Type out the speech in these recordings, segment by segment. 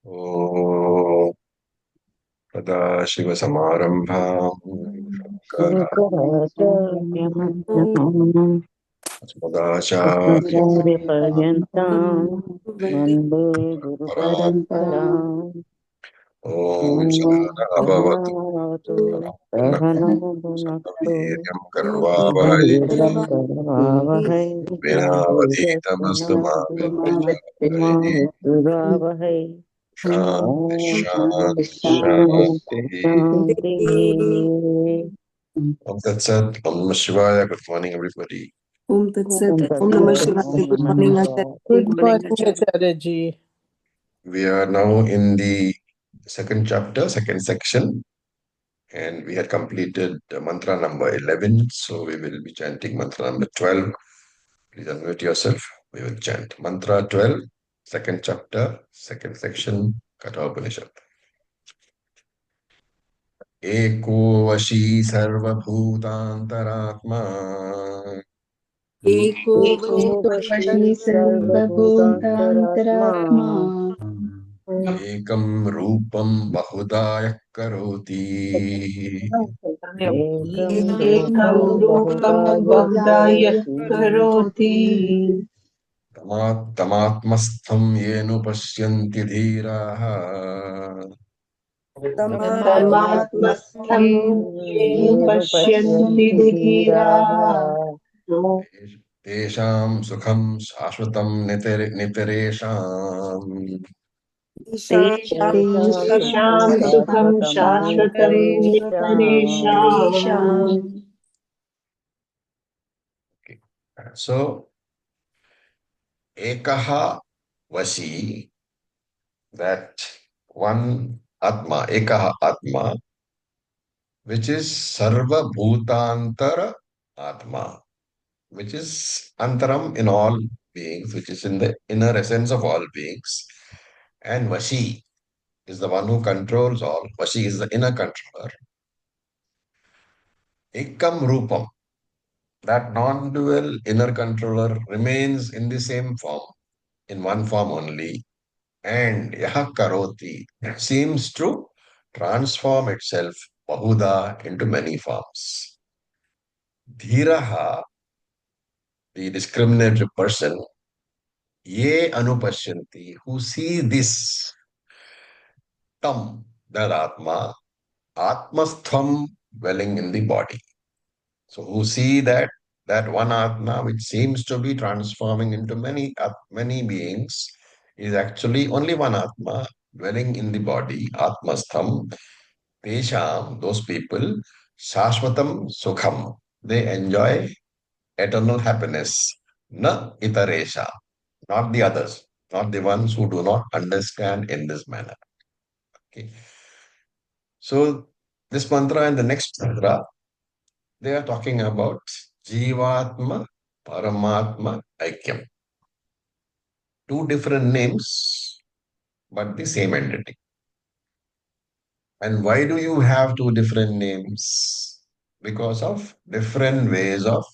ॐ सदाशिवसमारम्भाम् शङ्कराचार्यमध्यमाम् अस्मदाचार्यपर्यन्तां वन्दे गुरुपरम्पराम् ॐ ॐ सहना भवतु सहनावतु सहनौ भुनक्तु वीर्यं कर्वावहै तेजस्करवावहै विनावधीतमस्तु मा तेजस्विनावतु मा विद्विषावहै विद्युरावहै शान्ति ॐ शान्ति शान्ति शान्तिः शान्तिः Om Tat Sat, Om Namah Shivaya. Good morning, everybody. Om Tat Sat. ॐ Om Namah तत्सत् Shivaya. ॐ Good नमः morning, Acharya. शिवाय Good Good morning, morning, Acharya. Acharya ji. We are now in the second chapter, second section, and we had completed mantra number 11. So we will be chanting mantra number 12. Please unmute yourself. We will chant mantra 12, second chapter, second section, Kathopanishad. Eko vashi sarvabhutantaratma Eko echo Vashi वशी Sarvabhuta सर्वभूतान्तरात्मा ekam rupam bahudaya karoti एकं Ekam रूपं rupam बहुधाय bahudaya करोति karoti. तमात्मस्थं येन पश्यन्ति धीराः Tamatmastam yenu येन pashyanti पश्यन्ति धीराः dhiraः. तेषां सुखं शाश्वतं नितरेषाम् तेषां सुखं Tesham sukham शाश्वतं shashvatam नित्यरेषाम् nityareshaam. So, ekaha vasi, that one atma, ekaha atma, which is sarva bhutantara atma, which is antaram in all beings, which is in the inner essence of all beings. And Vashi is the one who controls all. Vashi is the inner controller. Ekam Rupam, that non-dual inner controller remains in the same form, in one form only. And Yaha Karoti seems to transform itself, Bahuda, into many forms. Dhiraha, the discriminated person, Ye Anupashyanti, who see this tam, that Atma, Atmastham dwelling in the body. So who see that one Atma which seems to be transforming into many beings is actually only one Atma dwelling in the body, Atmastham, Tesham, those people, Shashvatam Sukham. They enjoy eternal happiness. Na itaresha, not the others, not the ones who do not understand in this manner. Okay. So this mantra and the next mantra, they are talking about Jivatma, Paramatma, Aikyam. Two different names, but the same entity. And why do you have two different names? Because of different ways of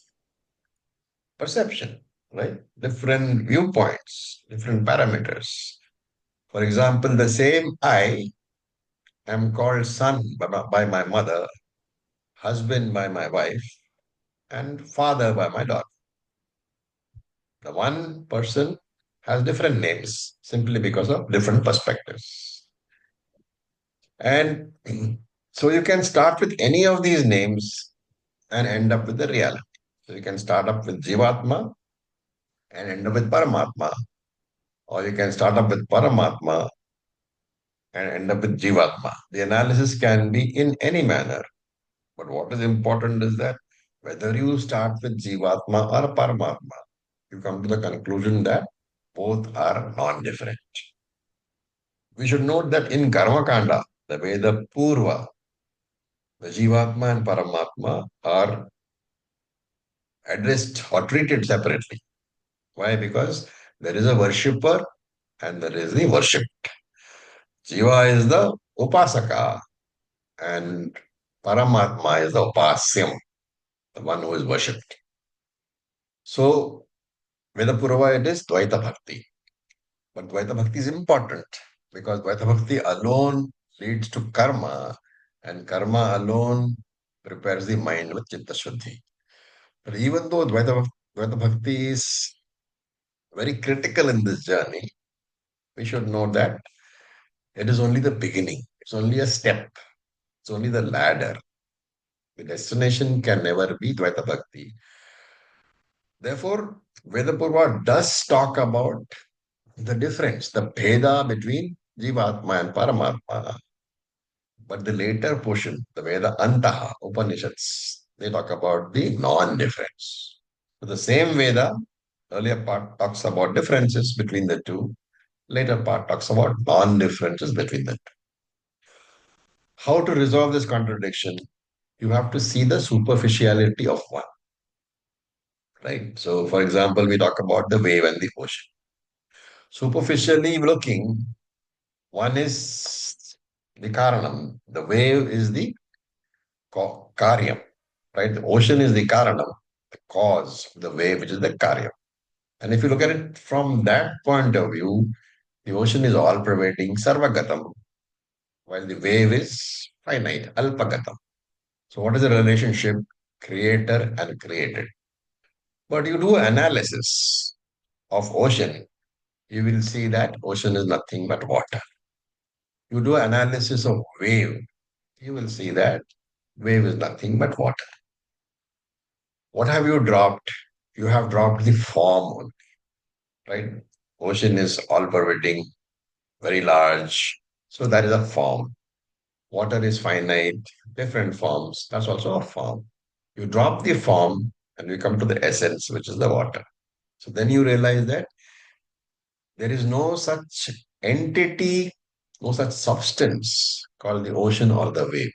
perception, right? Different viewpoints, different parameters. For example, the same I am called son by my mother, husband by my wife, and father by my daughter. The one person has different names simply because of different perspectives. And so you can start with any of these names and end up with the reality. So you can start up with Jivatma and end up with Paramatma, or you can start up with Paramatma and end up with Jivatma. The analysis can be in any manner. But what is important is that whether you start with Jivatma or Paramatma, you come to the conclusion that both are non-different. We should note that in Karma Kanda, the way the Purva, the Jivatma and Paramatma are addressed or treated separately. Why? Because there is a worshipper and there is the worshipped. Jiva is the Upasaka and Paramatma is the Upasyam, the one who is worshipped. So, Vedapurva it is Dvaita Bhakti. But Dvaita Bhakti is important because Dvaita Bhakti alone leads to karma, and karma alone prepares the mind with Chitta Shuddhi. But even though Dvaita Bhakti is very critical in this journey, we should know that it is only the beginning. It's only a step. It's only the ladder. The destination can never be Dvaita Bhakti. Therefore, Vedapurva does talk about the difference, the Bheda between Jivatma and Paramatma. But the later portion, the Veda Antaha, Upanishads, they talk about the non-difference. So the same Veda, earlier part talks about differences between the two, later part talks about non-differences between the two. How to resolve this contradiction? You have to see the superficiality of one, right? So, for example, we talk about the wave and the ocean. Superficially looking, one is the karanam, the wave is the karyam, right? The ocean is the karanam, the cause, the wave, which is the karyam. And if you look at it from that point of view, the ocean is all pervading, sarvagatam, while the wave is finite, alpagatam. So, what is the relationship? Creator and created. But you do analysis of ocean, you will see that ocean is nothing but water. You do analysis of wave, you will see that wave is nothing but water. What have you dropped? You have dropped the form only, right? Ocean is all pervading, very large. So that is a form. Water is finite, different forms. That's also a form. You drop the form and we come to the essence, which is the water. So then you realize that there is no such entity, no such substance called the ocean or the wave.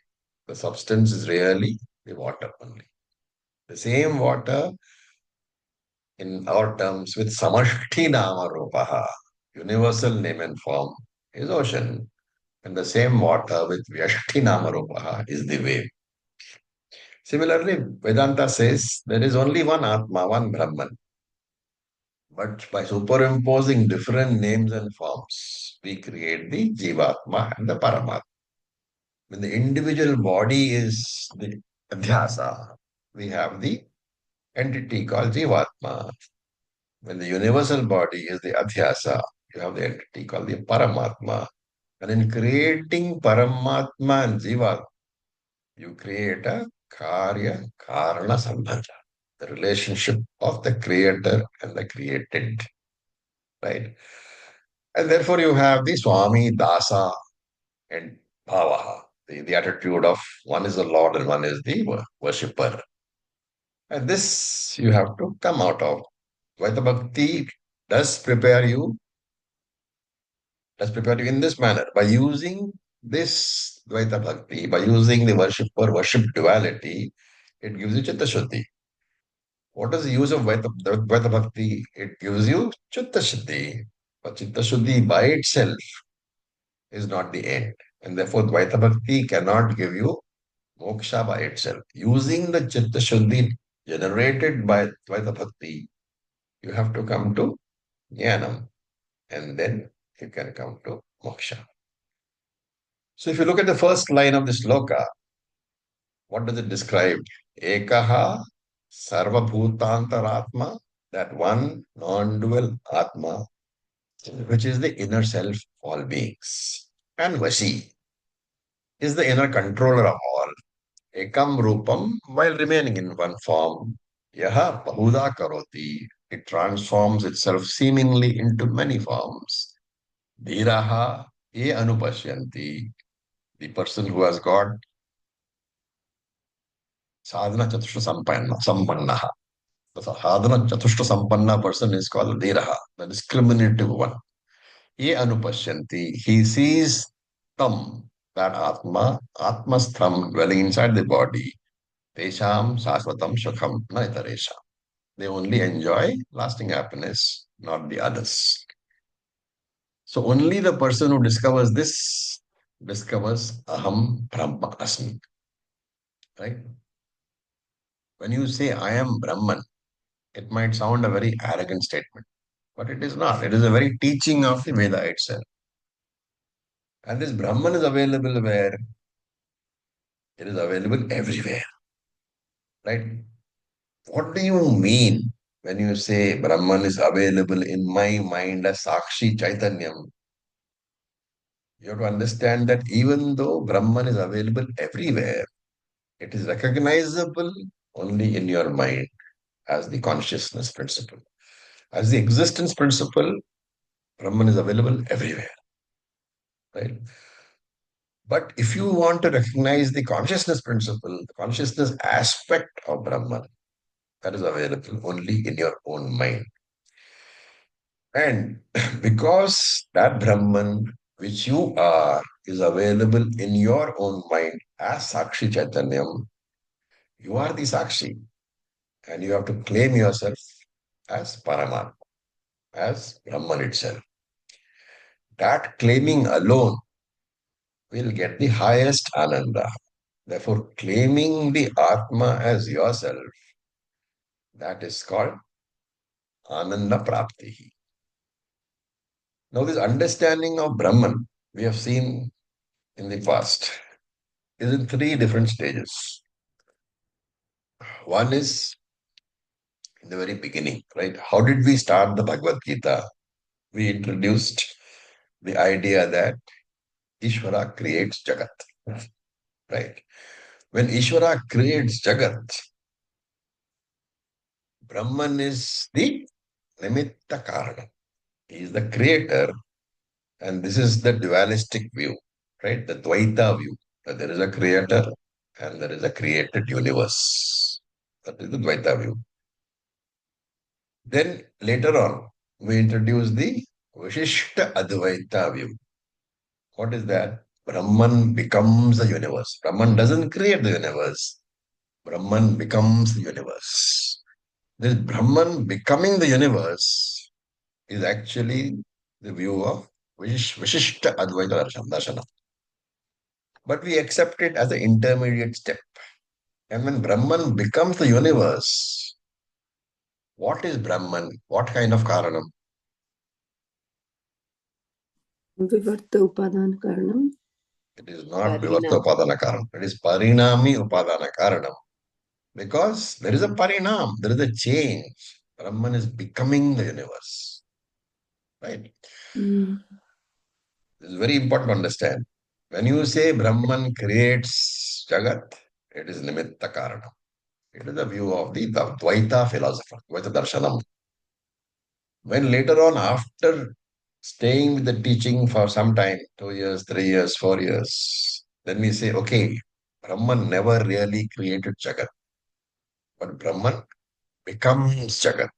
The substance is really the water only. The same water in our terms with samashti nama rupaha, universal name and form, is ocean. And the same water with vyashti nama rupaha is the wave. Similarly, Vedanta says there is only one Atma, one Brahman. But by superimposing different names and forms, we create the Jivatma and the Paramatma. When the individual body is the Adhyasa, we have the entity called Jivatma. When the universal body is the Adhyasa, you have the entity called the Paramatma. And in creating Paramatma and Jivatma, you create a Karya Karana Sambandha, the relationship of the creator and the created, right? And therefore you have the Swami, Dasa, and Bhavaha, the attitude of one is the Lord and one is the worshipper. And this you have to come out of. Vaita Bhakti does prepare you, does prepare you in this manner by using this Dvaita Bhakti, by using the worshipper, worship duality, it gives you Chitta Shuddhi. What is the use of Dvaita Bhakti? It gives you Chitta Shuddhi. But Chitta Shuddhi by itself is not the end. And therefore, Dvaita Bhakti cannot give you moksha by itself. Using the Chitta Shuddhi generated by Dvaita Bhakti, you have to come to Jnanam and then you can come to moksha. So if you look at the first line of this sloka, what does it describe? Ekaha sarvabhutantaratma, that one non-dual atma, which is the inner self of all beings. And Vashi is the inner controller of all. Ekam rupam, while remaining in one form, yaha bahuda karoti, it transforms itself seemingly into many forms. Dhiraha ye anupashyanti, the person who has got sadhana chatushta sampanna. The sadhana chatushta sampanna person is called Dhiraha, the discriminative one. Ye anupashyanti, he sees tam, that Atma, Atma's thumb dwelling inside the body. Tesham sasvatam sukham na itaresha. They only enjoy lasting happiness, not the others. So only the person who discovers this discovers aham brahma asmi. Right? When you say I am Brahman, it might sound a very arrogant statement, but it is not. It is a very teaching of the Veda itself. And this Brahman is available where? It is available everywhere, right? What do you mean when you say Brahman is available in my mind as Sakshi Chaitanyam? You have to understand that even though Brahman is available everywhere, it is recognizable only in your mind as the consciousness principle. As the existence principle, Brahman is available everywhere, right? But if you want to recognize the consciousness principle, the consciousness aspect of Brahman, that is available only in your own mind. And because that Brahman, which you are, is available in your own mind as Sakshi Chaitanyam, you are the Sakshi. And you have to claim yourself as Paramatma, as Brahman itself. That claiming alone will get the highest Ananda. Therefore, claiming the Atma as yourself, that is called Ananda Prapti. Now, this understanding of Brahman, we have seen in the past, is in three different stages. One is in the very beginning, right? How did we start the Bhagavad Gita? We introduced the idea that Ishvara creates Jagat, right? When Ishvara creates Jagat, Brahman is the Nimitta Karana. He is the creator, and this is the dualistic view, right? The Dvaita view, that there is a creator and there is a created universe. That is the Dvaita view. Then later on, we introduce the Vishishta Advaita view. What is that? Brahman becomes the universe. Brahman doesn't create the universe. Brahman becomes the universe. This Brahman becoming the universe is actually the view of Vishishta Advaita Darshana. But we accept it as an intermediate step. And when Brahman becomes the universe, what is Brahman? What kind of Karanam? विवर्त उपादान कारणम It is not Vivarta Parinam. Upadana Karanam. It is Parinami Upadana Karanam. Because there is a Parinam, there is a change. Brahman is becoming the universe. Right? This is very important to understand. When you say Brahman creates Jagat, it is Nimitta Karanam. It is the view of the Dvaita philosopher, Dvaita Darshanam. When later on, after staying with the teaching for some time, 2 years, 3 years, 4 years, then we say, okay, Brahman never really created Jagat, but Brahman becomes Jagat.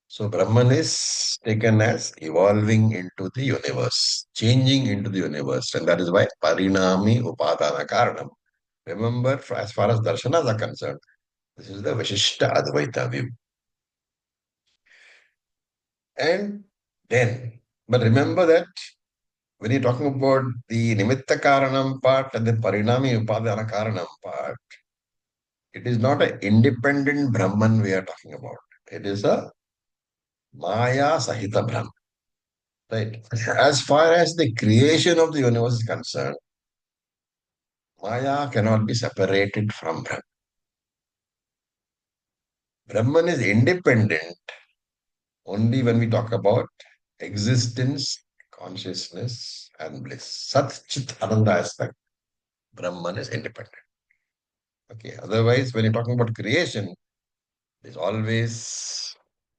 So Brahman is taken as evolving into the universe, changing into the universe, and that is why Parinami Upadana Karanam. Remember, as far as darshanas are concerned, this is the Vishishta Advaita view. And then, but remember that when you're talking about the Nimitta Karanam part and the Parinami Upadana Karanam part, it is not an independent Brahman we are talking about. It is a Maya Sahita Brahman. Right. As far as the creation of the universe is concerned, Maya cannot be separated from Brahman. Brahman is independent only when we talk about existence, consciousness, and bliss. Sat Chit Ananda aspect, Brahman is independent. Okay. Otherwise, when you're talking about creation, it's always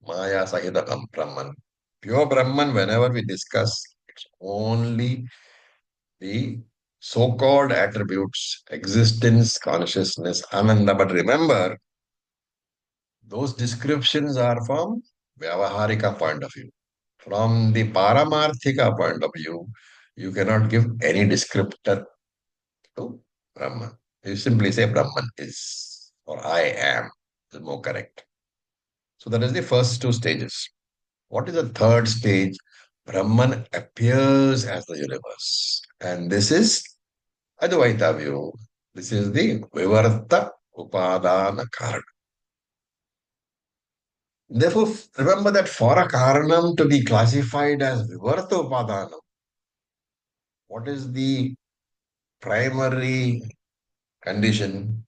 Maya Sahita Brahman. Pure Brahman, whenever we discuss, it's only the so-called attributes, existence, consciousness, ananda. But remember, those descriptions are from Vyavaharika point of view. From the Paramarthika point of view, you cannot give any descriptor to Brahman. You simply say Brahman is or I am is more correct. So that is the first two stages. What is the third stage? Brahman appears as the universe. And this is Advaita view. This is the Vivarta Upadana Karana. Therefore, remember that for a Karanam to be classified as Vivarta Upadanam, What is the primary condition?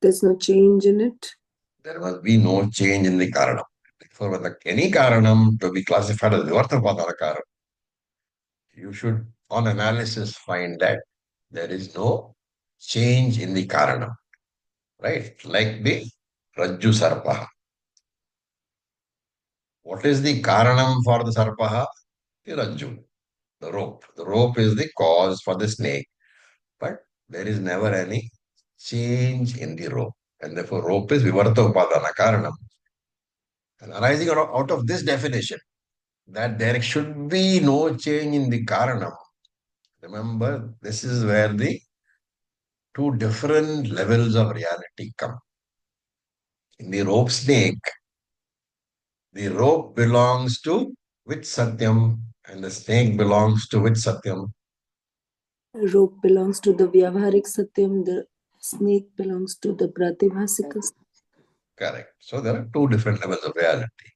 There's no change in it. There must be no change in the karanam. For any karanam to be classified as vivartapadana karanam, you should, on analysis, find that there is no change in the karanam, right? Like the Rajju Sarpaha. What is the karanam for the Sarpaha? The Rajju, the rope. The rope is the cause for the snake, but there is never any change in the rope. And therefore, rope is Vivarta Upadana Karanam. And arising out of this definition, that there should be no change in the Karanam. Remember, this is where the two different levels of reality come. In the rope snake, the rope belongs to which Satyam and the snake belongs to which Satyam. Rope belongs to the Vyavaharik Satyam, the snake belongs to the Pratibhasika Satyam. Correct. So there are two different levels of reality.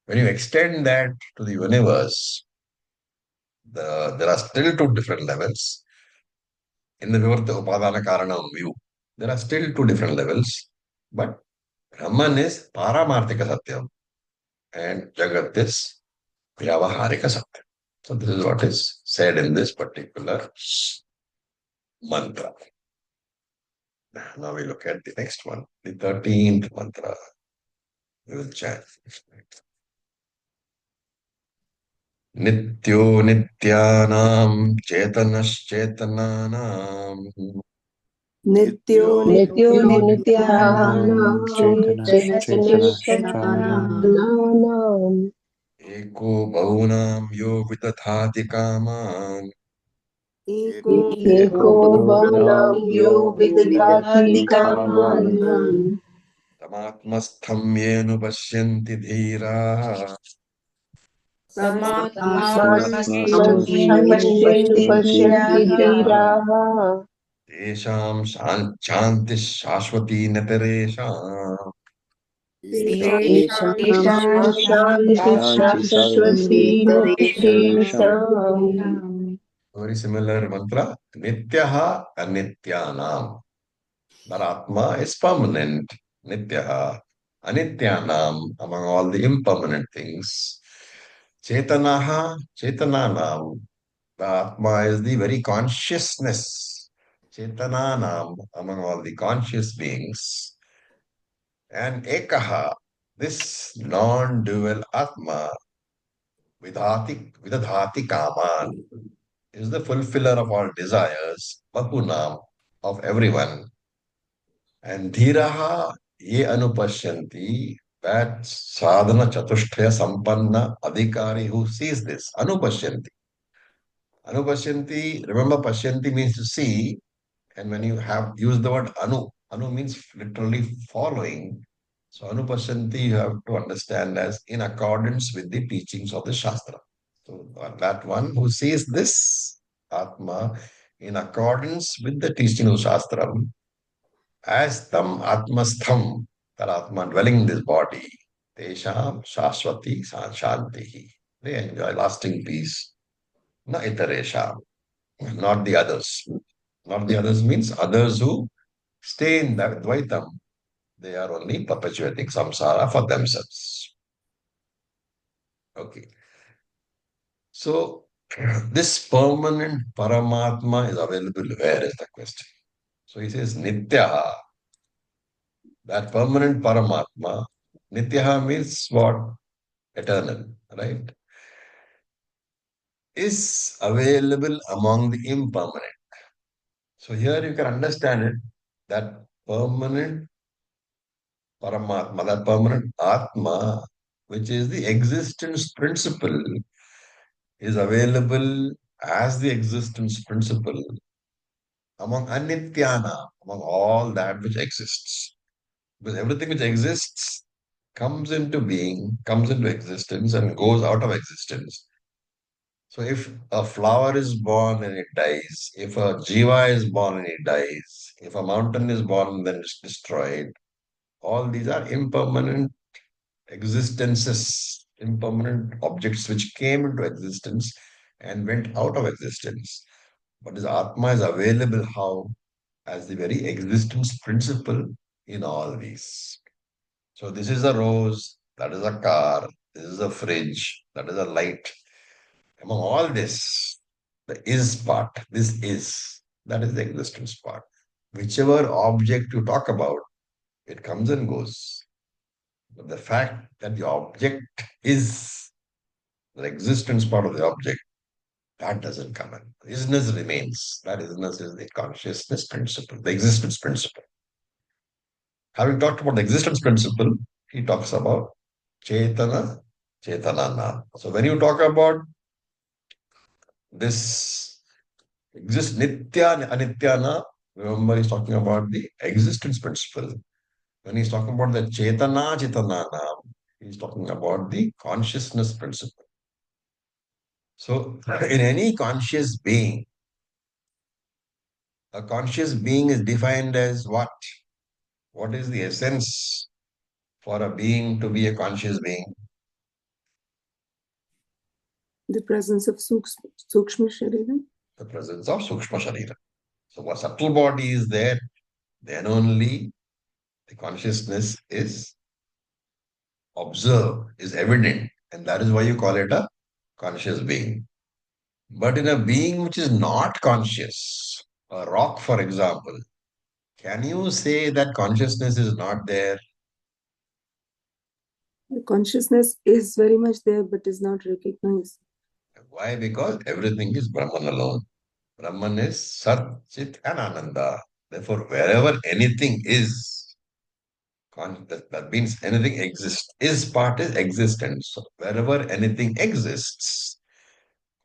When you extend that to the universe, there are still two different levels. In the Vivarta Upadana Karanam view, there are still two different levels. But Brahman is Paramarthika Satyam and Jagat is Vyavaharika Satyam. So this is what is said in this particular mantra. Now we look at the next one, the 13th mantra. We will chant. नित्यो नित्यानां चेतनश्चेतनानां Nityo नित्यो Nityanam नित्यानां Chetanashchetananam चेतनश्चेतनानाम् एको बहुनां यो विदधाति कामान् Eko एको बहुनां यो विदधाति कामान् तमात्मस्थं येन पश्यन्ति तमात्मस्थं पश्यन्ति धीराः तेषां शान्तिः शाश्वती न तेषां शान्तिः शाश्वती नित्येषाम् Very similar mantra. Nityaha anityanam. That Atma is permanent. Nityaha anityanam. Among all the impermanent things. Chetanaha chetananam. The Atma is the very consciousness. Chetananam. Among all the conscious beings. And Ekaha. This non-dual Atma. Vidhati kaman. Is the fulfiller of all desires, Bahunam, of everyone. And Dhiraha ye anupashyanti, that sadhana chatushtaya sampanna adhikari who sees this, anupashyanti. Anupashyanti, remember pashyanti means to see, and when you have used the word anu means literally following. So anupashyanti you have to understand as in accordance with the teachings of the Shastra. So that one who sees this Atma in accordance with the teaching of Shastram, as tam Atmastham, that Atma dwelling in this body, Tesham Shashwati Shantihi. They enjoy lasting peace. Na itaresham, not the others. Not the others means others who stay in that Dvaitam. They are only perpetuating samsara for themselves. Okay. So, this permanent Paramatma is available where is the question? So he says Nityaha, that permanent Paramatma. Nityaha means what? Eternal, right? Is available among the impermanent. So here you can understand it that permanent Paramatma, that permanent Atma, which is the existence principle, is available as the existence principle among anityana, among all that which exists. Because everything which exists comes into being, comes into existence, and goes out of existence. So if a flower is born and it dies, if a jiva is born and it dies, if a mountain is born and then it's destroyed, all these are impermanent existences, impermanent objects which came into existence and went out of existence. But this Atma is available how? As the very existence principle in all these. So this is a rose, that is a car, this is a fridge, that is a light. Among all this, the is part, this is, that is the existence part. Whichever object you talk about, it comes and goes. But the fact that the object is the existence part of the object, that doesn't come in. Isness remains. That isness is the consciousness principle, the existence principle. Having talked about the existence principle, he talks about Chetana, Chetanana. So when you talk about this exist Nitya, Anityana, remember he's talking about the existence principle. When he's talking about the Chetana, Chetanana, he's talking about the consciousness principle. So in any conscious being, a conscious being is defined as what? What is the essence for a being to be a conscious being? The presence of Sukshma Sharira. The presence of Sukshma Sharira. So what subtle body is there, then only the consciousness is observed, is evident. And that is why you call it a conscious being. But in a being which is not conscious, a rock, for example, can you say that consciousness is not there? The consciousness is very much there but is not recognized. Why? Because everything is Brahman alone. Brahman is Sat, Chit, and Ananda. Therefore, wherever anything is, that means anything exists. Is part is existence. So wherever anything exists,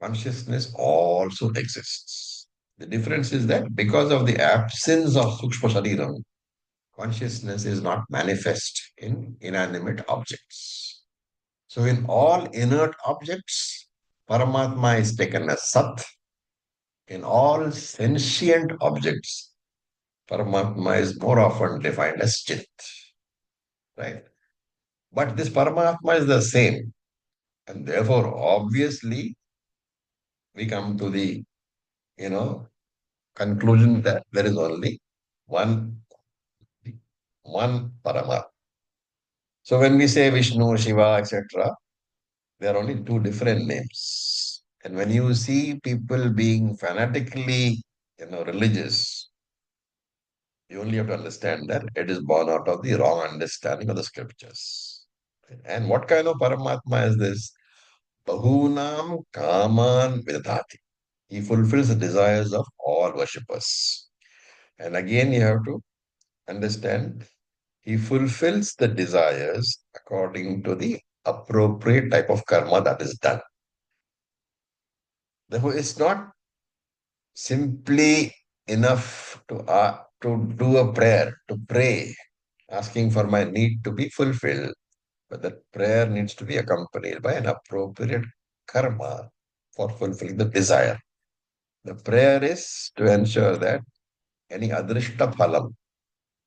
consciousness also exists. The difference is that because of the absence of Sukshma Shariram, consciousness is not manifest in inanimate objects. So in all inert objects, Paramatma is taken as Sat. In all sentient objects, Paramatma is more often defined as Chit, right? But this Paramatma is the same. And therefore, obviously, we come to the, you know, conclusion that there is only one, one Paramatma. So when we say Vishnu, Shiva, etc., there are only two different names. And when you see people being fanatically, religious, you only have to understand that it is born out of the wrong understanding of the scriptures. And what kind of Paramatma is this? Bahunam Kaman Vidhati. He fulfills the desires of all worshippers. And again, you have to understand he fulfills the desires according to the appropriate type of karma that is done. Therefore, it's not simply enough to do a prayer, to pray, asking for my need to be fulfilled. But that prayer needs to be accompanied by an appropriate karma for fulfilling the desire. The prayer is to ensure that any adrishta phalam,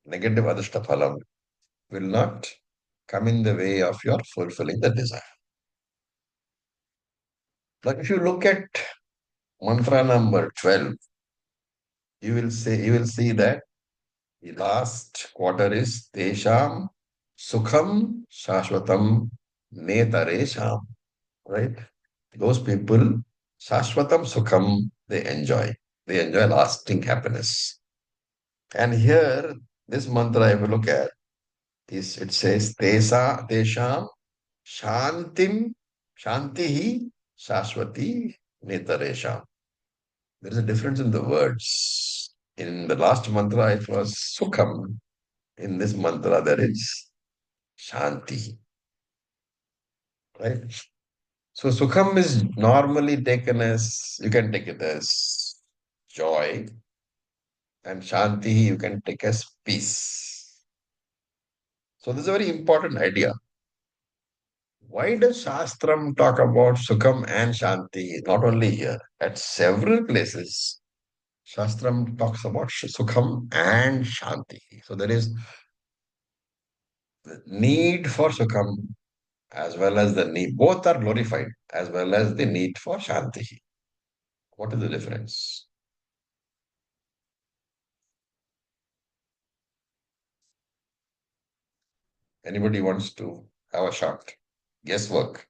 negative adrishta phalam, will not come in the way of your fulfilling the desire. Like if you look at mantra number 12, you will see that the last quarter is Tesham Sukham Shashwatam Netaresham. Right? Those people, Shashwatam Sukham, they enjoy. They enjoy lasting happiness. And here, this mantra, if you look at, it says Tesham Shantim Shantihi Shashwati Netaresham. There is a difference in the words. In the last mantra, it was Sukham. In this mantra, there is Shanti. Right? So Sukham is normally taken as, you can take it as joy, and Shanti you can take as peace. So this is a very important idea. Why does Shastram talk about Sukham and Shanti? Not only here, at several places, Shastram talks about Sukham and Shanti. So there is the need for Sukham as well as the need, both are glorified as well as the need for Shanti. What is the difference? Anybody wants to have a shot? Guesswork.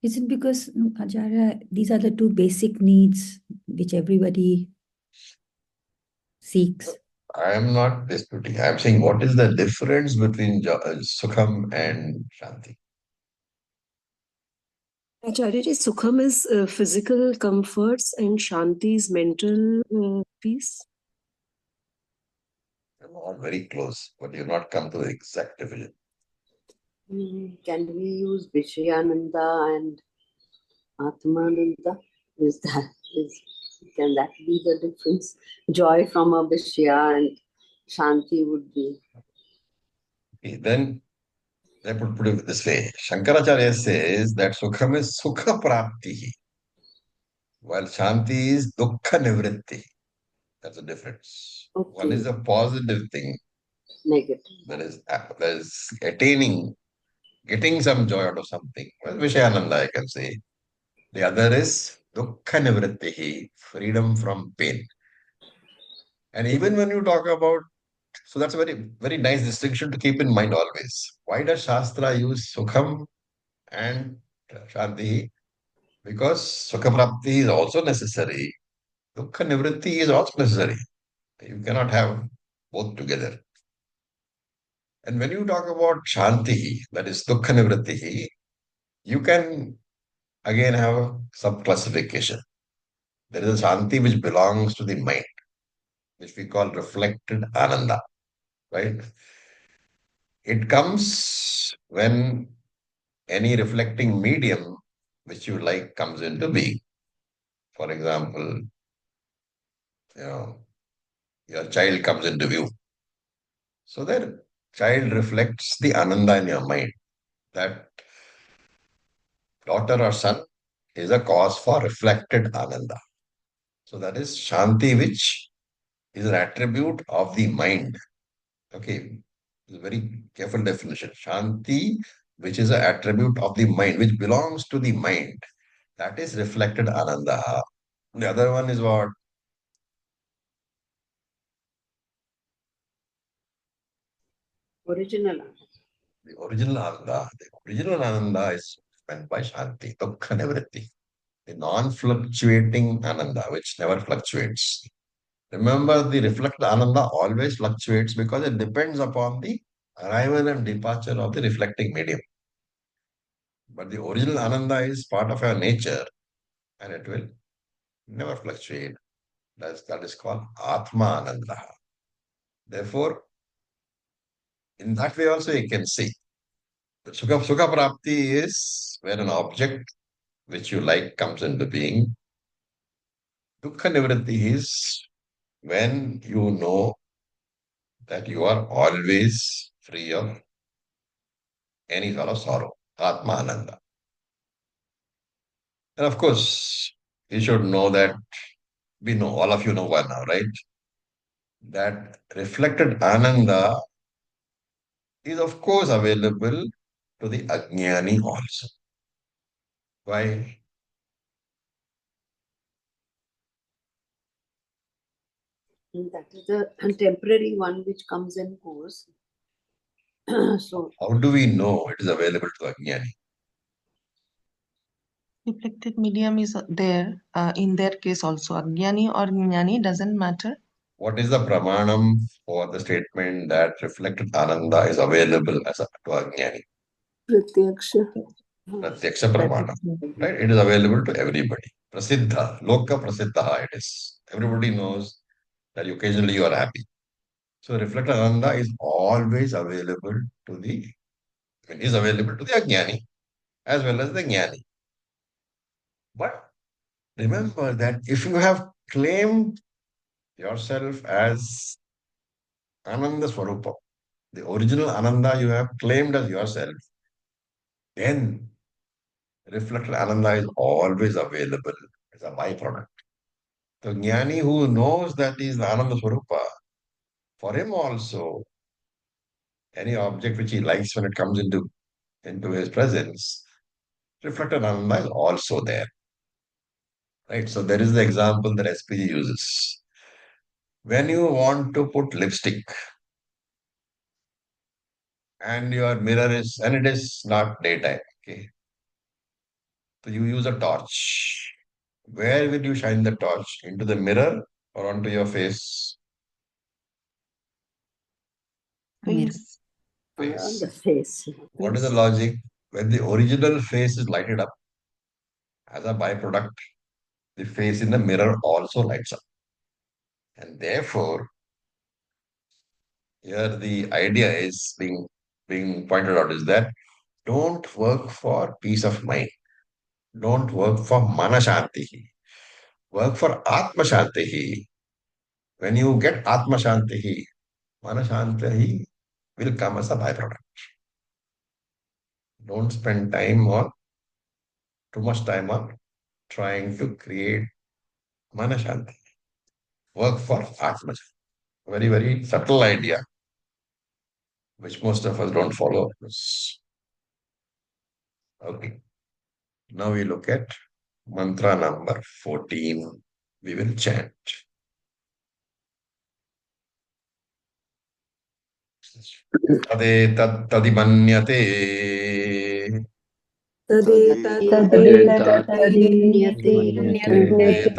Is it because, Acharya, these are the two basic needs which everybody seeks? I am not disputing. I am saying what is the difference between Sukham and Shanti? Acharya, Sukham is physical comforts and Shanti is mental peace. I'm all very close, but you've not come to the exact division. Can we use Vishayananda and Atmananda? Is can that be the difference? Joy from a Vishya and Shanti would be. Okay, then I put it this way. Shankaracharya says that Sukham is Sukha Prapti, while Shanti is Dukkha Nivritti. That's the difference. One Okay, is a positive thing, negative. that is attaining, getting some joy out of something. Well, Vishayananda, I can say. The other is Dukkha Nivritti, freedom from pain. And even when you talk about, so that's a very, very nice distinction to keep in mind always. Why does Shastra use Sukham and Shanti? Because Sukha Prapti is also necessary. Dukkha Nivritti is also necessary. You cannot have both together. And when you talk about Shanti, that is Dukkha Nivritti, you can again have a sub-classification. There is a Shanti which belongs to the mind, which we call reflected Ananda, right? It comes when any reflecting medium which you like comes into being. For example, you know, your child comes into view. So that child reflects the Ananda in your mind. That daughter or son is a cause for reflected Ananda. So that is Shanti, which is an attribute of the mind. Okay, it's a very careful definition. Shanti, which is an attribute of the mind, which belongs to the mind. That is reflected Ananda. The other one is what? Original. The original Ananda. The original Ananda is meant by Shanti, Dukkha Nivritti. The non-fluctuating Ananda, which never fluctuates. Remember, the reflected Ananda always fluctuates because it depends upon the arrival and departure of the reflecting medium. But the original Ananda is part of our nature and it will never fluctuate. That is called Atma Ananda. Therefore, in that way also you can see. Sukha Prapti is where an object which you like comes into being. Dukkha Nivritti is when you know that you are always free of any sort of sorrow. Atma Ananda. And of course, you should know that we know, all of you know by now, right? That reflected Ananda is of course available to the Ajnani also. Why? And that is the temporary one which comes and goes. So, How do we know it is available to Ajnani? Reflected medium is there in their case also. Agnani or Jnani doesn't matter. What is the pramanam for the statement that reflected Ananda is available as a, to Ajnani? Pratyaksha. Pratyaksha pramanam. Right? It is available to everybody. Prasiddha, Loka Prasiddha it is. Everybody knows that occasionally you are happy. So reflected Ananda is always available to the, I mean, is available to the Ajnani as well as the Jnani. But remember that if you have claimed yourself as Ananda Swarupa, the original Ananda you have claimed as yourself, then reflected Ananda is always available as a byproduct. The Jnani who knows that he is the Ananda Swarupa, for him also, any object which he likes when it comes into his presence, reflected Ananda is also there. Right? So there is the example that SPG uses. When you want to put lipstick and your mirror is, and it is not daytime, okay? So you use a torch. Where will you shine the torch? Into the mirror or onto your face? Mirror. Face. On the Face. face. What is the logic? When the original face is lighted up as a byproduct, the face in the mirror also lights up. And therefore, here the idea is being pointed out is that don't work for peace of mind. Don't work for manashantihi. Work for atmashantihi. When you get atmashantihi, manashantihi will come as a byproduct. Don't spend too much time on trying to create manashanti. Work for atmashanti. Very, very subtle idea, which most of us don't follow. Okay. Now we look at mantra number 14. We will chant. तदेतत्तदिमन्यते तदेतदभिमन्यते तदेतत्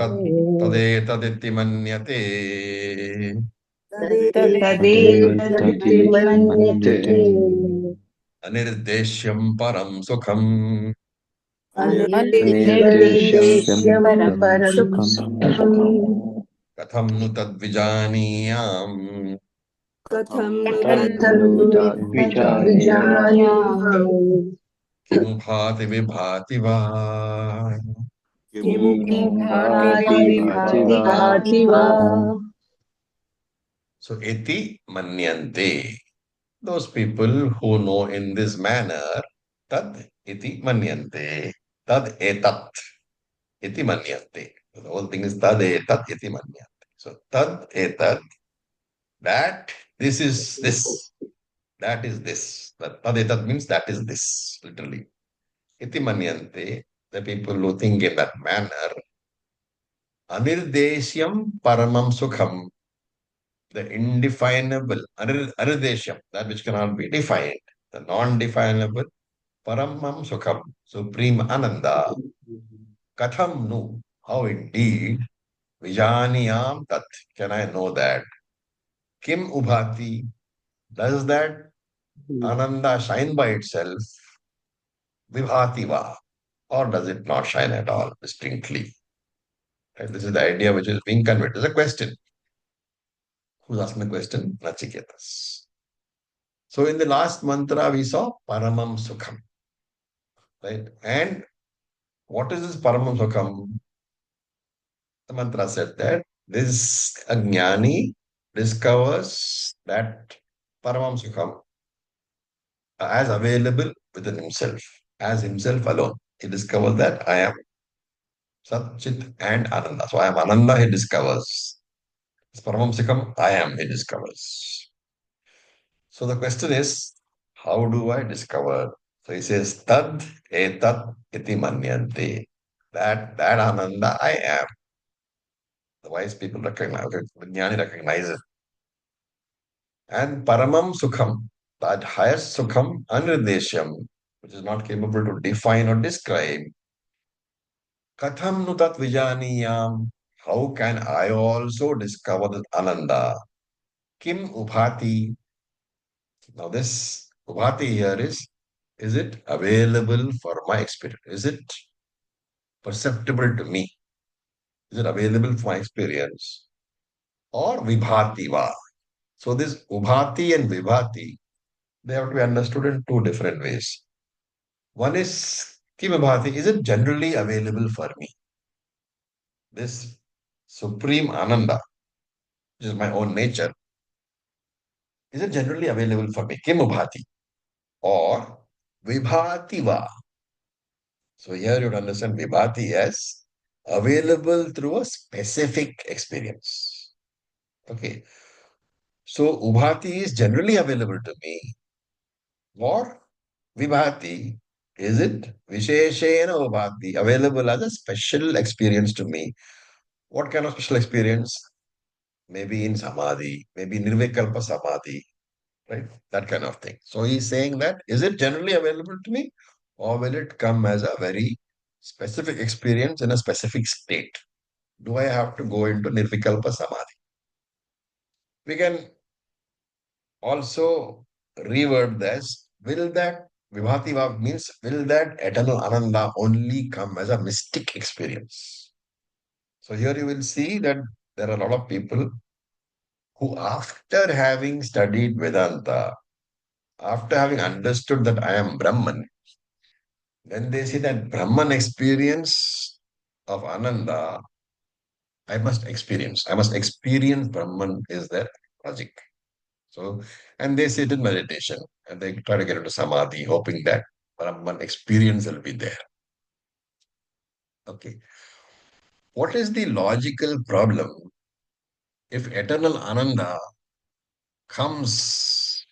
तदेतदिति मन्यते तदेतदिति मन्यते अनिर्देश्यं परं सुखम् अनिर्देश्यं परं सुखम् कथं नु तद्विजानीयाम् कथं नु कथं नु तद्विजानीयाम् किं भाति विभाति वा किं किं भाति भाति विभाति वा विभाति वा So iti manyante. Those people who know in this manner, tad iti manyante. Tad etat iti manyante. The whole thing is tad etat iti manyante. So tad etat, that this is this. That is this. That tad etat means that is this, literally. Iti manyante, the people who think in that manner, anirdesyam paramam sukham, the indefinable, aridesham, that which cannot be defined, the non-definable, paramam sukham, supreme ananda, katham nu, how indeed, vijaniyam tat, can I know that, kim ubhati, does that ananda shine by itself, vibhati va, or does it not shine at all, distinctly? Right? This is the idea which is being conveyed. There's a question. Who's asking the question? Nachiketas. So in the last mantra, we saw Paramam Sukham, right? And what is this Paramam Sukham? The mantra said that this Ajnani discovers that Paramam Sukham as available within himself, as himself alone. He discovers that I am Sat, Chit, and Ananda. So I am Ananda, he discovers. This Paramam Sukham, I am, he discovers. So the question is, how do I discover? So he says, Tad etat iti manyante. That Ananda I am. The wise people recognize, the Jnani recognizes. And Paramam Sukham, that highest Sukham, Anirdeshyam, which is not capable to define or describe. Katham nu tat vijaniyam. How can I also discover that Ananda? Kim ubhati. Now this ubhati here is it available for my experience? Is it perceptible to me? Is it available for my experience? Or vibhati va? So this ubhati and vibhati, they have to be understood in two different ways. One is ki vibhati, is it generally available for me? This supreme ananda, which is my own nature, is it generally available for me? Kim ubhati or vibhati va. So here you would understand vibhati as available through a specific experience. Okay. So ubhati is generally available to me. Or vibhati, is it visheshena ubhati, available as a special experience to me? What kind of special experience? Maybe in samadhi, maybe nirvikalpa samadhi, right? That kind of thing. So he's saying that, is it generally available to me? Or will it come as a very specific experience in a specific state? Do I have to go into nirvikalpa samadhi? We can also reword this. Will that vibhati vav means, will that eternal ananda only come as a mystic experience? So here you will see that there are a lot of people who, after having studied Vedanta, after having understood that I am Brahman, when they see that Brahman experience of Ananda, I must experience. I must experience Brahman is their logic. So, and they sit in meditation and they try to get into samadhi, hoping that Brahman experience will be there. Okay. What is the logical problem if eternal Ananda comes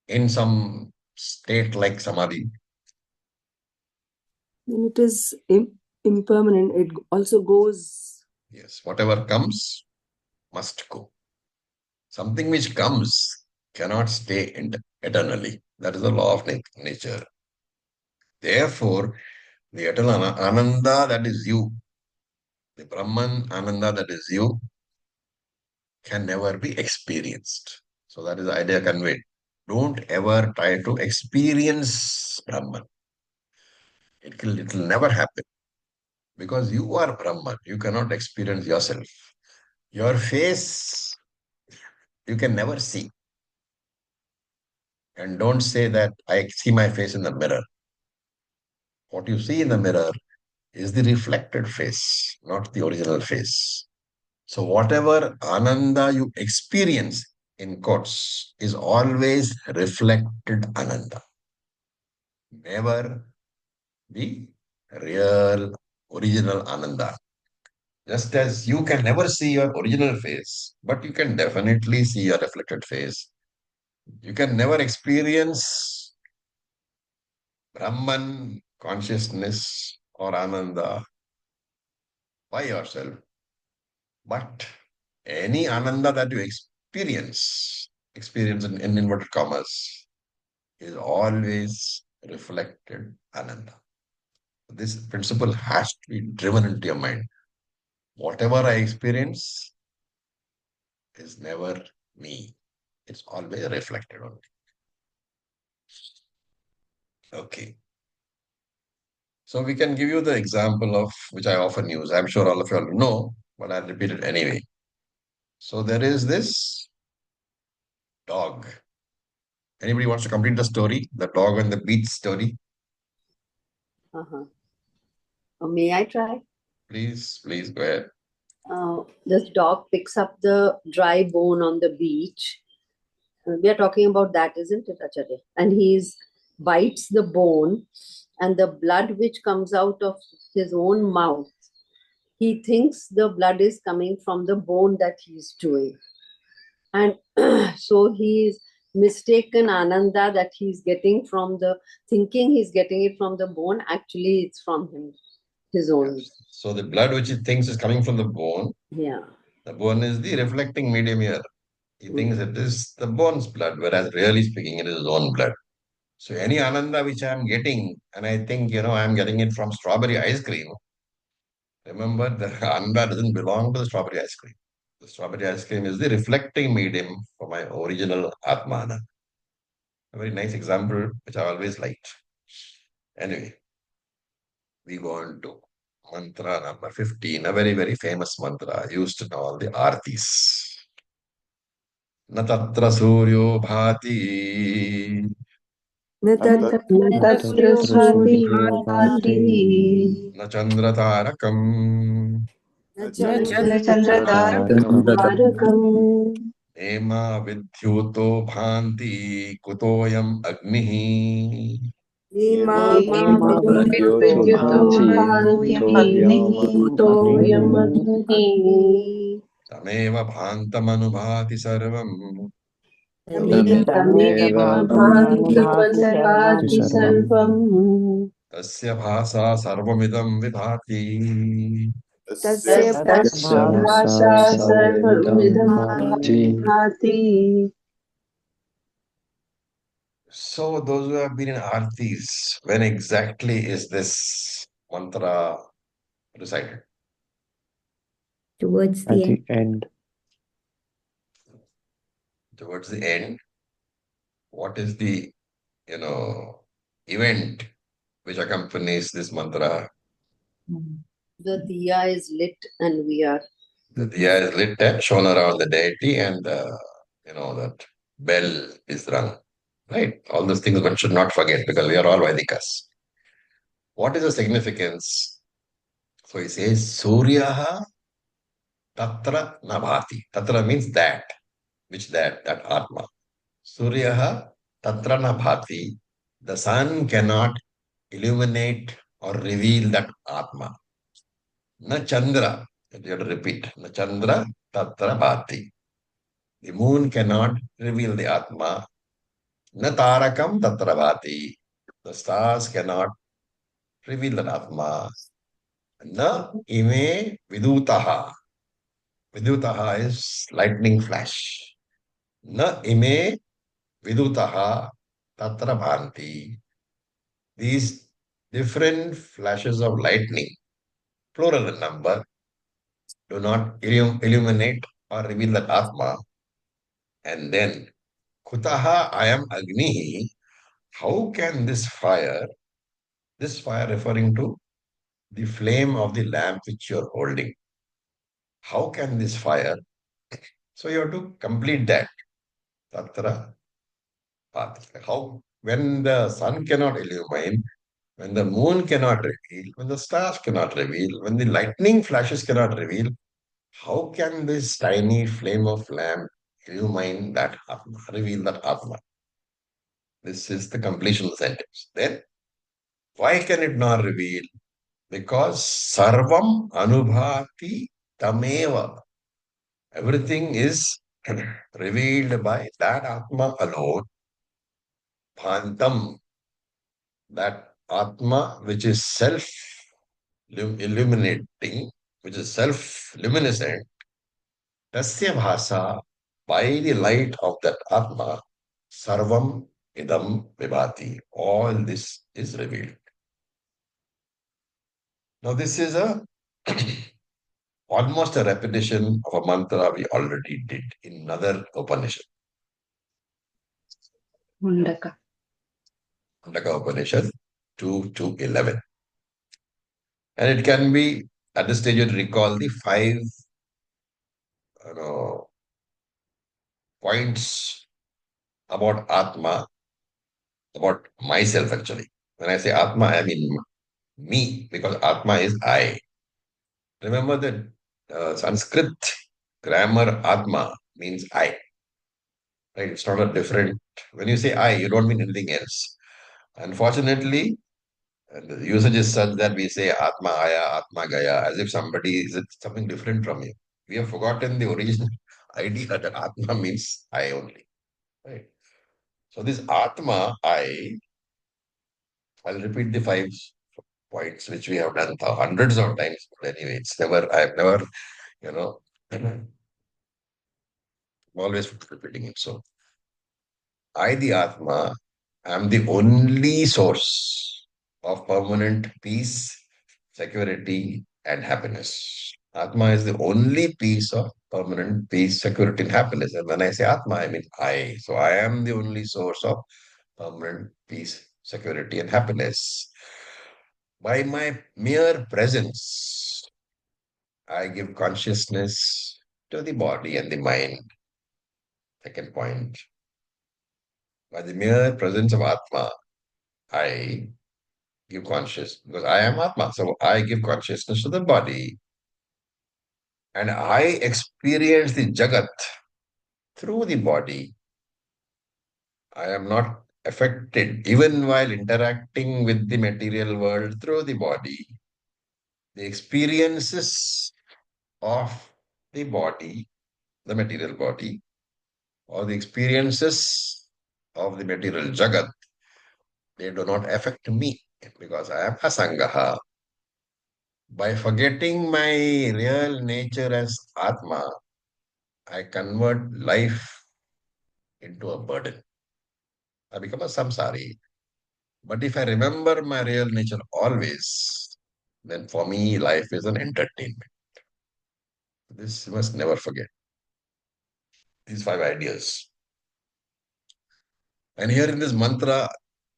in some state like samadhi? Then it is impermanent. It also goes. Yes, whatever comes must go. Something which comes cannot stay eternally. That is the law of nature. Therefore, the eternal Ananda that is you, the Brahman Ananda that is you, can never be experienced. So that is the idea conveyed. Don't ever try to experience Brahman. It will never happen. Because you are Brahman. You cannot experience yourself. Your face, you can never see. And don't say that I see my face in the mirror. What you see in the mirror is the reflected face, not the original face. So whatever Ananda you experience in quotes is always reflected Ananda. Never the real original Ananda. Just as you can never see your original face, but you can definitely see your reflected face. You can never experience Brahman consciousness or Ananda by yourself. But any Ananda that you experience in inverted commas, is always reflected Ananda. This principle has to be driven into your mind. Whatever I experience is never me. It's always reflected on me. Okay. So we can give you the example of which I often use. I'm sure all of you all know, but I'll repeat it anyway. So there is this dog. Anybody wants to complete the story? The dog and the beach story? Uh-huh. May I try? Please go ahead. This dog picks up the dry bone on the beach. We are talking about that, isn't it, Acharya? And he's bites the bone, and the blood which comes out of his own mouth, he thinks the blood is coming from the bone that he's chewing. And so he's mistaken Ananda that he's getting from the, thinking he's getting it from the bone, actually it's from him, his own. Yes. So the blood which he thinks is coming from the bone, Yeah. the bone is the reflecting medium here. He thinks it is the bone's blood, whereas really speaking, it is his own blood. So any Ananda which I am getting, and I think, I am getting it from strawberry ice cream. Remember, the Ananda doesn't belong to the strawberry ice cream. The strawberry ice cream is the reflecting medium for my original Atmana. A very nice example, which I always liked. Anyway, we go on to mantra number 15, a very, very famous mantra used in all the artis. न तत्र सूर्यो भाति न तत्र तत्र सूर्यो भाति न चन्द्रतारकम् न न चन्द्रतारकम् चन्द्रतारकम् Ema vidyuto bhanti kutoyam agnihi. Ema vidyoto bhanti kutoyamagnihi. Tameva bhantamanubhati sarvam. Tameva bhanti manubhati sarvam. Tasya bhasa sarvamidam vibhati. Tasya bhasa sarvamidam bhati. So those who have been in artis, when exactly is this mantra recited? Towards At the the end. end, Towards the end, what is the, event which accompanies this mantra? The diya is lit and we are. The diya is lit and shown around the deity, and that bell is rung. Right? All those things one should not forget because we are all Vedikas. What is the significance? So he says, Suryaha tatra nabhati. Tatra means that. Which that? That Atma. Suryaha tatra nabhati. The sun cannot illuminate or reveal that Atma. Na Chandra. You have to repeat. Na Chandra tatra bhati. The moon cannot reveal the Atma. Na tarakam tatra bhati. The stars cannot reveal the Atma. Na ime vidutaha. Vidutaha is lightning flash. Na ime vidutaha tatra bhanti. These different flashes of lightning, plural in number, do not illuminate or reveal that Atma. And then, Kutaha I am Agnihi, how can this fire referring to the flame of the lamp which you are holding, how can this fire? So you have to complete that. Tatra Pati. How, when the sun cannot illumine, when the moon cannot reveal, when the stars cannot reveal, when the lightning flashes cannot reveal, how can this tiny flame of lamp illumine that Atma, reveal that Atma? This is the completion of the sentence. Then, why can it not reveal? Because Sarvam Anubhati Tameva. Everything is revealed by that Atma alone. Bhantam, that Atma which is self illuminating, which is self luminescent. Tasya bhasa, by the light of that Atma, Sarvam idam vibhati. All this is revealed. Now, this is a almost a repetition of a mantra we already did in another Upanishad, Mundaka. Mundaka Upanishad 2 to 11. And it can be, at this stage, you recall the five points about Atma, about myself actually. When I say Atma, I mean me, because Atma is I. Remember that Sanskrit grammar Atma means I. Right? It's not a different. When you say I, you don't mean anything else. Unfortunately, the usage is such that we say Atma Aya, Atma Gaya, as if somebody is something different from you. We have forgotten the original idea that Atma means I only. Right? So this Atma, I'll repeat the five points which we have done hundreds of times. But anyway, I've never, you know, I'm always repeating it. So I, the Atma, am the only source of permanent peace, security, and happiness. Atma is the only piece of permanent peace, security, and happiness. And when I say Atma, I mean I. So I am the only source of permanent peace, security, and happiness. By my mere presence, I give consciousness to the body and the mind. Second point. By the mere presence of Atma, I give consciousness because I am Atma. So I give consciousness to the body and I experience the Jagat through the body. I am not affected even while interacting with the material world through the body. The experiences of the body, the material body, or the experiences of the material jagat, they do not affect me because I am asangaha. By forgetting my real nature as Atma, I convert life into a burden. I become a samsari. But if I remember my real nature always, then for me, life is an entertainment. This you must never forget. These five ideas. And here in this mantra,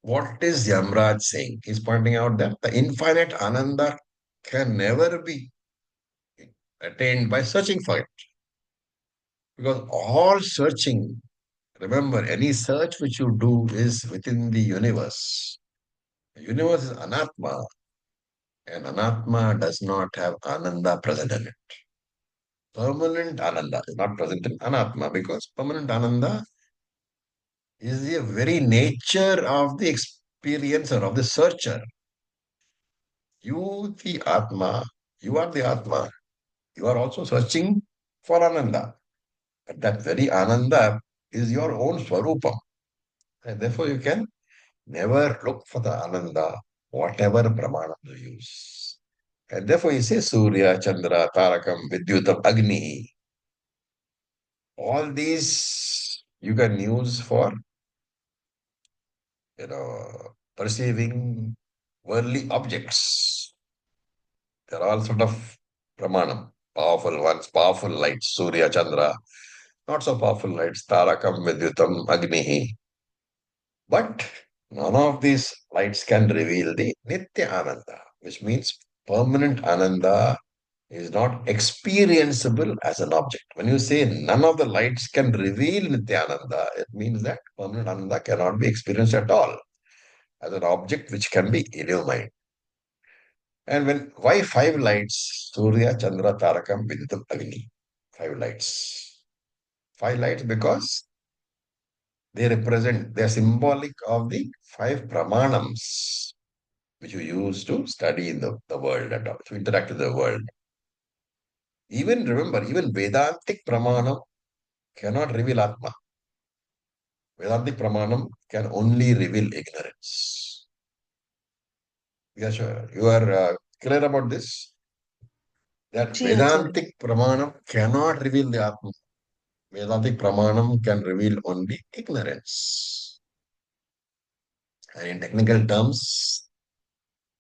what is Yamraj saying? He's pointing out that the infinite Ananda can never be attained by searching for it. Because all searching, remember, any search which you do is within the universe. The universe is anatma, and anatma does not have ananda present in it. Permanent ananda is not present in anatma because permanent ananda is the very nature of the experiencer, of the searcher. You, the Atma, you are the Atma. You are also searching for Ananda. But that very Ananda is your own Swarupam. And therefore, you can never look for the Ananda, whatever Pramana you use. And therefore, he says Surya, Chandra, Tarakam, Vidyutam, Agni. All these you can use for, perceiving worldly objects. They're all sort of Pramanam, powerful ones, powerful lights, Surya, Chandra, not so powerful lights, Tarakam, Vidyutam, Agnihi. But none of these lights can reveal the Nitya Ananda, which means permanent Ananda is not experienceable as an object. When you say none of the lights can reveal Nitya Ananda, it means that permanent Ananda cannot be experienced at all as an object which can be illumined. And why five lights? Surya, Chandra, Tarakam, Vidyutam, Agni. Five lights. Five lights because they're symbolic of the five pramanams which you use to study in the world and to interact with the world. Even remember, even Vedantic pramanam cannot reveal Atma. Vedantic pramanam can only reveal ignorance. Yeah, sure. You are clear about this? That Ji, Acharya. Vedantic pramanam cannot reveal the Atma. Vedantic pramanam can reveal only ignorance. And in technical terms,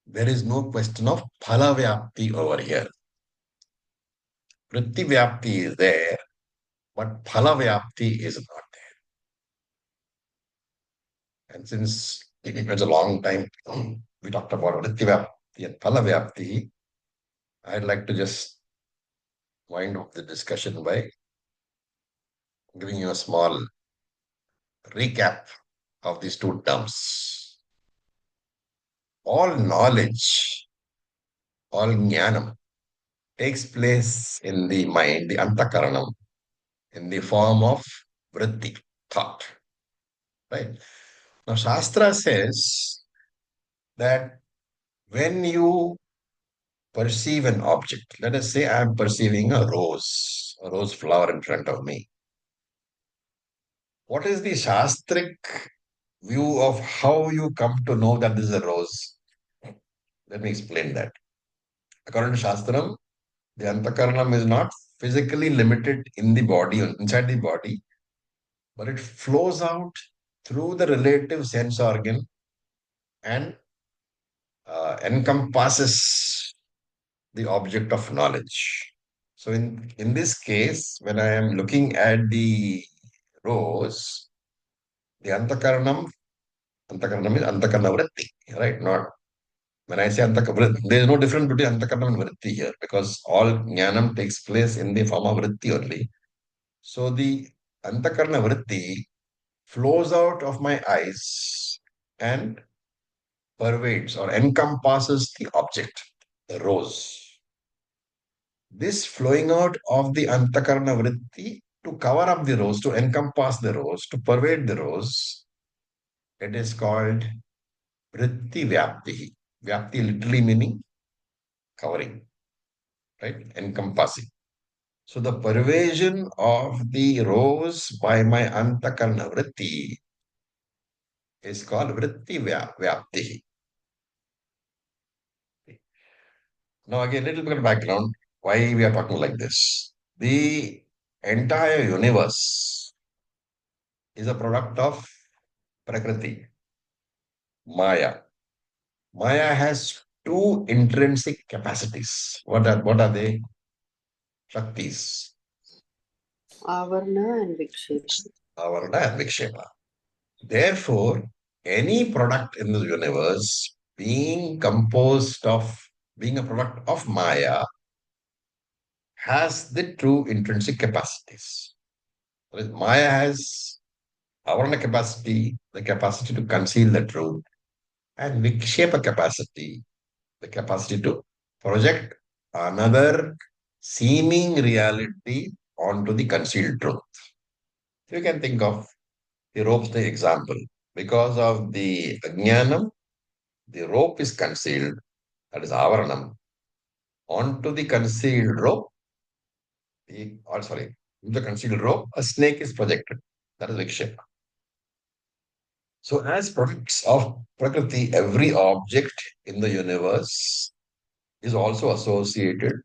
there is no question of phala vyapti over here. Vritti vyapti is there, but phala vyapti is not there. And since it was a long time, we talked about vritti vyapti and phala vyapti, I'd like to just wind up the discussion by giving you a small recap of these two terms. All knowledge, all jnanam takes place in the mind, the antakaranam, in the form of vritti, thought. Right? Now, Shastra says that when you perceive an object, let us say I am perceiving a rose flower in front of me. What is the Shastric view of how you come to know that this is a rose? Let me explain that. According to Shastram, the antakaranam is not physically limited in the body, inside the body, but it flows out through the relative sense organ and encompasses the object of knowledge. So in this case, when I am looking at the rose, the antakaranam is antakarana vritti, right? Not when I say antakarana, there is no difference between antakaranam and vritti here because all jnanam takes place in the form of vritti only. So the antakarana vritti flows out of my eyes and pervades or encompasses the object, the rose. This flowing out of the antakarana vritti to cover up the rose, to encompass the rose, to pervade the rose, it is called vritti vyapti. Vyapti literally meaning covering, right? Encompassing. So the pervasion of the rose by my antakarna vritti is called vritti vyapti. Now again, little bit of background why we are talking like this. The entire universe is a product of Prakriti, Maya. Maya has two intrinsic capacities. What are they? Shaktis, Avarna and Vikshepa. Avarna and Vikshepa. Therefore, any product in the universe being a product of Maya has the true intrinsic capacities. Maya has Avarna capacity, the capacity to conceal the truth, and Vikshepa capacity, the capacity to project another seeming reality onto the concealed truth. You can think of the rope's the example. Because of the ajnanam, the rope is concealed, that is avaranam. Onto the concealed rope, the concealed rope, a snake is projected. That is vikshepa. So, as products of Prakriti, every object in the universe is also associated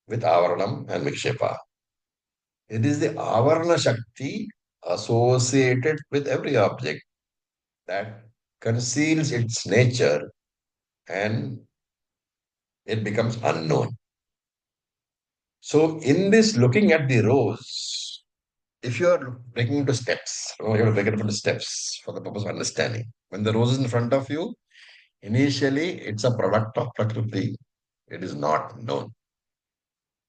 with Avaranam and Vikshepa. It is the Avarana Shakti associated with every object that conceals its nature and it becomes unknown. So, in this looking at the rose, if you are breaking into steps, you have to break it into steps for the purpose of understanding. When the rose is in front of you, initially it's a product of Prakriti. It is not known.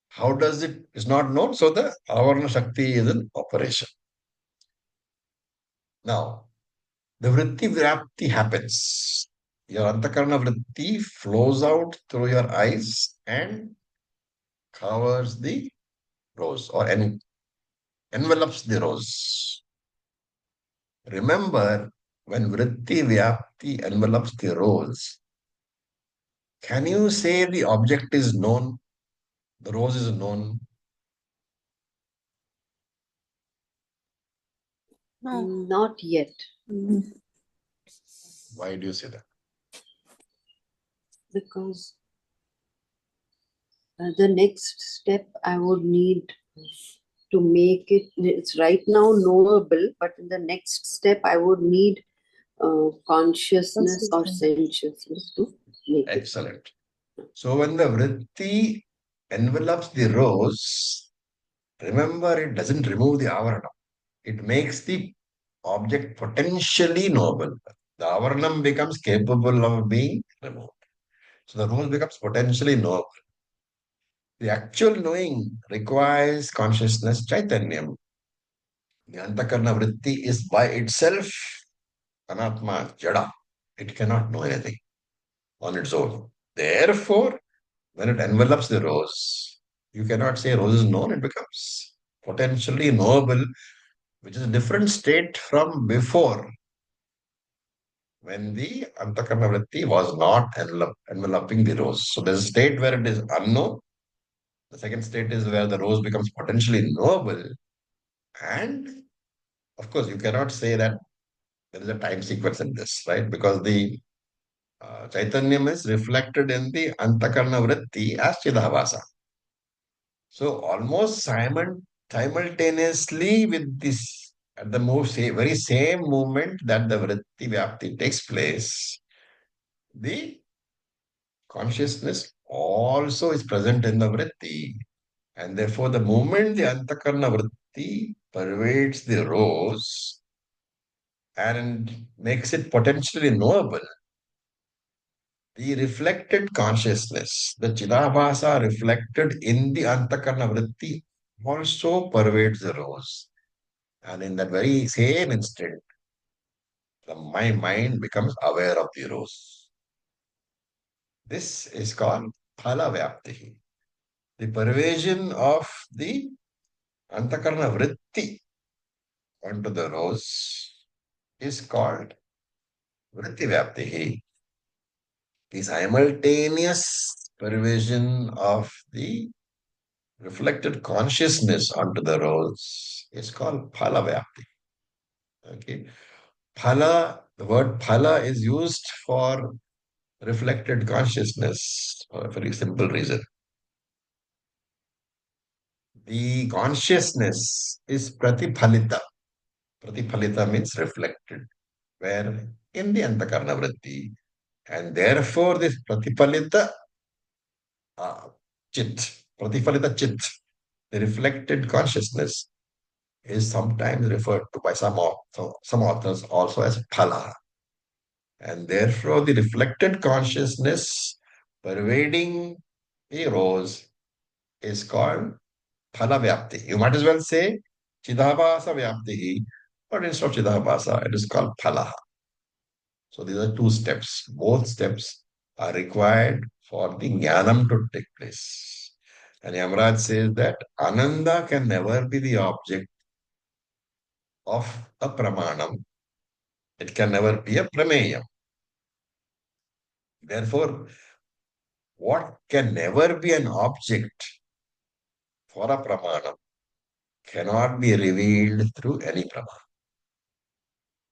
How does it is not known? So the Avarana Shakti is in operation. Now, the vritti vyapti happens. Your antakarna vritti flows out through your eyes and covers the rose or envelops the rose. Remember, when vritti vyapti envelops the rose, can you say the object is known? The rose is known. Not yet. Why do you say that? Because the next step I would need to make it's right now knowable, but in the next step I would need consciousness or consciousness to make it. Excellent. So when the vritti envelops the rose, remember it doesn't remove the avarana. It makes the object potentially knowable. The avaranam becomes capable of being removed. So the rose becomes potentially knowable. The actual knowing requires consciousness, chaitanyam. The antakarna vritti is by itself anatma, jada. It cannot know anything on its own. Therefore, when it envelops the rose, you cannot say rose is known, it becomes potentially knowable, which is a different state from before when the Antakarna Vritti was not enveloping the rose. So there's a state where it is unknown. The second state is where the rose becomes potentially knowable. And of course, you cannot say that there is a time sequence in this, right? Because the Chaitanyam is reflected in the Antakarna Vritti as Chidavasa. So almost simultaneously with this, at the very same moment that the vritti vyapti takes place, the consciousness also is present in the vritti. And therefore, the moment the antakarna vritti pervades the rose and makes it potentially knowable, the reflected consciousness, the Chidabhasa reflected in the Antakarna Vritti also pervades the rose. And in that very same instant, my mind becomes aware of the rose. This is called Phala Vyapti, the pervasion of the Antakarana vritti onto the rose is called vritti vyaptihi. The simultaneous pervasion of the reflected consciousness onto the rose is called phala vyapti. Okay. Phala, the word phala is used for reflected consciousness for a very simple reason. The consciousness is pratiphalita. Pratiphalita means reflected, where in the antakarna vritti, and therefore this pratiphalita uh, pratiphalita chit, the reflected consciousness is sometimes referred to by some authors also as phala. And therefore the reflected consciousness pervading a rose is called phala vyapti. You might as well say chidabhasa vyapti, but instead of chidabhasa, it is called phala. So these are two steps. Both steps are required for the jnanam to take place. And Yamaraj says that Ananda can never be the object of a pramanam. It can never be a prameyam. Therefore, what can never be an object for a pramanam cannot be revealed through any pramanam.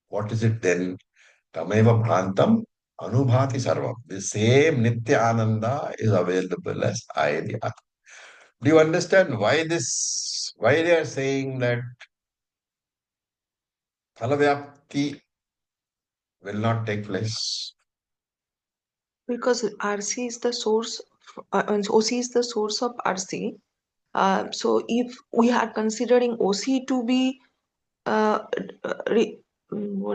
What is it then? Tameva bhantam anubhati sarvam. The same nitya ananda is available as I, the Atma. Do you understand why they are saying that phala will not take place? Because RC is the source, and OC is the source of RC. So if we are considering OC to be what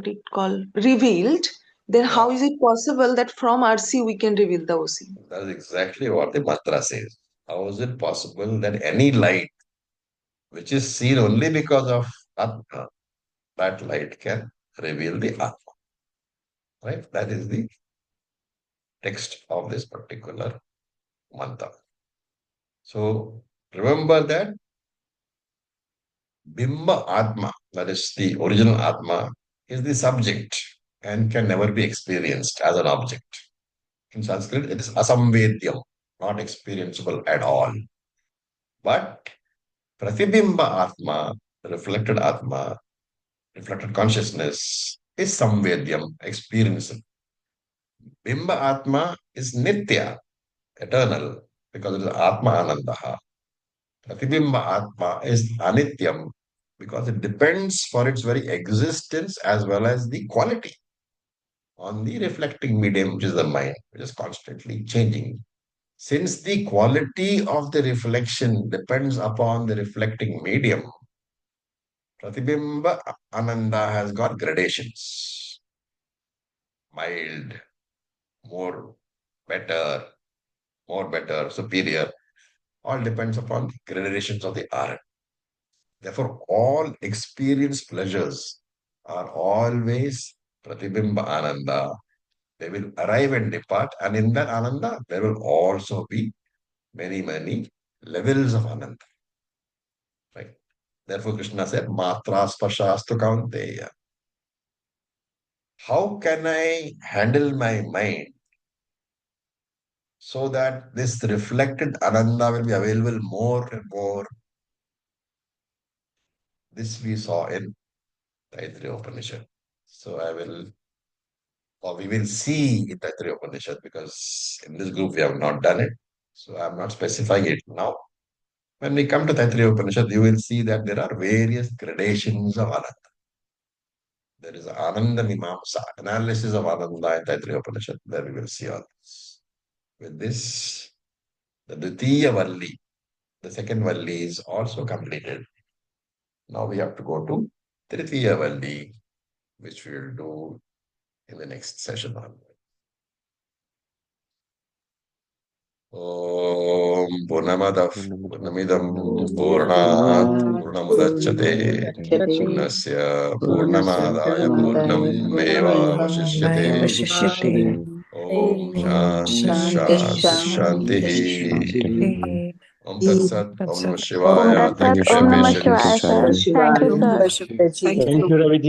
it called revealed, then how is it possible that from RC we can reveal the OC? That is exactly what the mantra says. How is it possible that any light which is seen only because of Atma, that light can reveal the Atma? Right? That is the text of this particular mantra. So remember that Bimba Atma, that is the original Atma, is the subject and can never be experienced as an object. In Sanskrit, it is asamvedyam, not experienceable at all. But Pratibimba Atma, reflected Atma, reflected consciousness, is samvedyam, experiencable. Bimba Atma is nitya, eternal, because it is Atma Anandaha. Pratibimba Atma is anityam, because it depends for its very existence as well as the quality on the reflecting medium, which is the mind, which is constantly changing. Since the quality of the reflection depends upon the reflecting medium, Pratibimba Ananda has got gradations. Mild, more better, more better, superior. All depends upon the gradations of the art. Therefore, all experienced pleasures are always Pratibimba Ananda. They will arrive and depart, and in that Ananda, there will also be many, many levels of Ananda. Right? Therefore, Krishna said, Matra Spashastu Kaunteya. How can I handle my mind so that this reflected Ananda will be available more and more? This we saw in Taittiriya Upanishad. So we will see in Taittiriya Upanishad, because in this group we have not done it. So I'm not specifying it now. When we come to Taittiriya Upanishad, you will see that there are various gradations of Ananda. There is Ananda Mimamsa, analysis of Ananda in Taittiriya Upanishad, where we will see all this. With this, the Dvitiya Valli, the second Valli, is also completed. Now we have to go to Tritiya Valli, which we will do in the next session. Om Purnamadah Purnamidam Purnat Purnamudachyate Purnasya Purnamadaya Purnam Eva Vashishyate Om Shanti Shanti Shanti Shanti Shanti Shanti Om Tat Sat. Om Namah Om Shivaya. Tat Thank Sat. you for Om your Namah patience. Shivaya, sir. Thank you, sir. Thank you. Thank you, Ravi ji.